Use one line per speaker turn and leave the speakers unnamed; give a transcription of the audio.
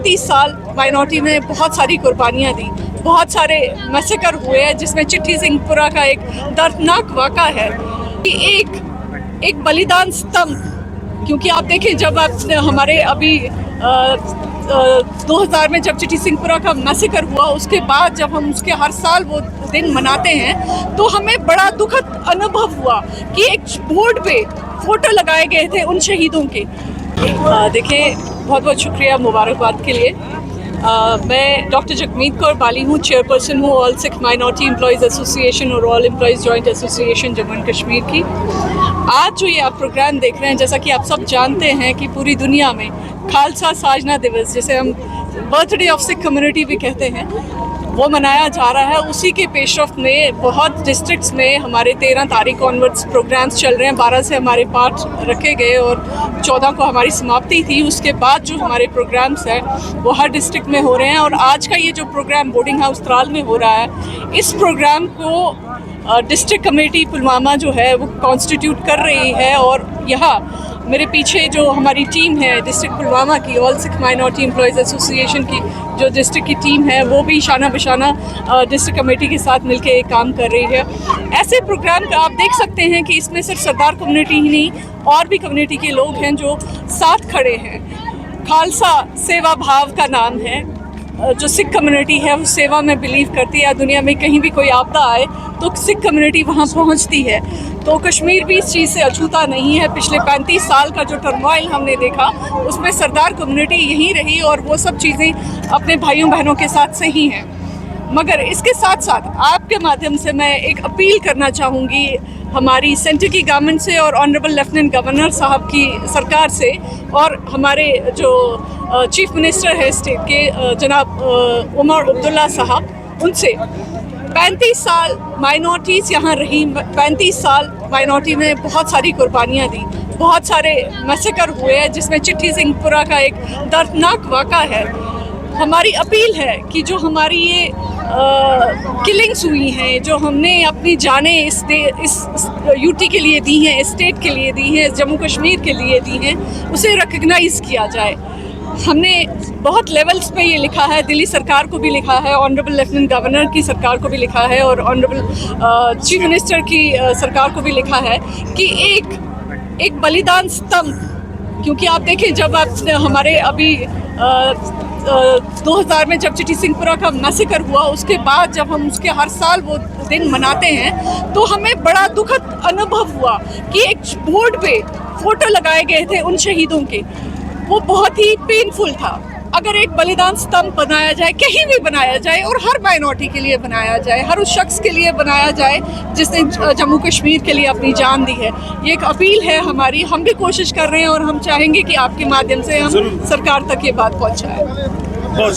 35 साल माइनॉरिटी ने बहुत सारी कुर्बानियाँ दी, बहुत सारे मैसेकर हुए हैं, जिसमें चिट्ठी सिंहपुरा का एक दर्दनाक वाक़ा है कि एक बलिदान स्तंभ। क्योंकि आप देखें, जब आप हमारे अभी 2000 में जब चिट्ठी सिंहपुरा का मैसेकर हुआ, उसके बाद जब हम उसके हर साल वो दिन मनाते हैं, तो हमें बड़ा दुखद अनुभव हुआ कि एक बोर्ड पे फोटो लगाए गए थे उन शहीदों के। देखिए, बहुत बहुत शुक्रिया मुबारकबाद के लिए। मैं डॉक्टर जगमीत कौर बाली हूँ, चेयरपर्सन हूँ all Sikh minority employees association और all employees joint association Jammu and Kashmir की। आज जो ये आप प्रोग्राम देख रहे हैं, जैसा कि आप सब जानते हैं कि पूरी दुनिया में खालसा साजना दिवस, जिसे हम बर्थडे ऑफ सिख कम्युनिटी भी कहते हैं, वो मनाया जा रहा है। उसी के पेशरफ्त में बहुत डिस्ट्रिक्ट्स में हमारे 13 तारीख ऑनवर्ड्स प्रोग्राम्स चल रहे हैं। 12 से हमारे पाठ रखे गए और 14 को हमारी समाप्ति थी। उसके बाद जो हमारे प्रोग्राम्स हैं वो हर डिस्ट्रिक्ट में हो रहे हैं। और आज का ये जो प्रोग्राम बोर्डिंग हाउस त्राल में हो रहा है, इस प्रोग्राम को डिस्ट्रिक्ट कमेटी पुलवामा जो है वो कॉन्स्टिट्यूट कर रही है। और यहाँ मेरे पीछे जो हमारी टीम है डिस्ट्रिक्ट पुलवामा की, all Sikh minority employees association की जो डिस्ट्रिक्ट की टीम है, वो भी शाना बशाना डिस्ट्रिक्ट कमेटी के साथ मिलकर एक काम कर रही है। ऐसे प्रोग्राम का आप देख सकते हैं कि इसमें सिर्फ सरदार कम्युनिटी ही नहीं, और भी कम्युनिटी के लोग हैं जो साथ खड़े हैं। खालसा सेवा भाव का नाम है। जो सिख कम्युनिटी है वो सेवा में बिलीव करती है। दुनिया में कहीं भी कोई आपदा आए तो सिख कम्युनिटी वहाँ पहुँचती है। तो कश्मीर भी इस चीज़ से अछूता नहीं है। पिछले 35 साल का जो टर्मोइल हमने देखा, उसमें सरदार कम्युनिटी यहीं रही और वो सब चीज़ें अपने भाइयों बहनों के साथ सही हैं। मगर इसके साथ साथ आपके माध्यम से मैं एक अपील करना चाहूँगी हमारी सेंटर की गवर्नमेंट से और ऑनरेबल लेफ्टिनेंट गवर्नर साहब की सरकार से, और हमारे जो चीफ मिनिस्टर है स्टेट के जनाब उमर अब्दुल्ला साहब, उनसे 35 साल माइनॉरिटीज़ यहाँ रही। 35 साल माइनॉरिटी ने बहुत सारी कुर्बानियाँ दी, बहुत सारे मैसेकर हुए हैं, जिसमें चिट्ठी सिंहपुरा का एक दर्दनाक वाक़ा है। हमारी अपील है कि जो हमारी ये किलिंग्स हुई हैं, जो हमने अपनी जानें इस यूटी के लिए दी हैं, स्टेट के लिए दी हैं, जम्मू कश्मीर के लिए दी हैं, उसे रिकग्नाइज़ किया जाए। हमने बहुत लेवल्स पे ये लिखा है, दिल्ली सरकार को भी लिखा है, ऑनरेबल लेफ्टिनेंट गवर्नर की सरकार को भी लिखा है, और ऑनरेबल चीफ मिनिस्टर की सरकार को भी लिखा है कि एक बलिदान स्तंभ। क्योंकि आप देखें, जब आप हमारे अभी 2000 में जब चिट्ठी सिंहपुरा का मैसेकर हुआ, उसके बाद जब हम उसके हर साल वो दिन मनाते हैं, तो हमें बड़ा दुखद अनुभव हुआ कि एक बोर्ड पे फोटो लगाए गए थे उन शहीदों के। वो बहुत ही पेनफुल था। अगर एक बलिदान स्तंभ बनाया जाए, कहीं भी बनाया जाए, और हर माइनॉरिटी के लिए बनाया जाए, हर उस शख्स के लिए बनाया जाए जिसने जम्मू कश्मीर के लिए अपनी जान दी है, ये एक अपील है हमारी। हम भी कोशिश कर रहे हैं और हम चाहेंगे कि आपके माध्यम से हम सरकार तक ये बात पहुंचाएं।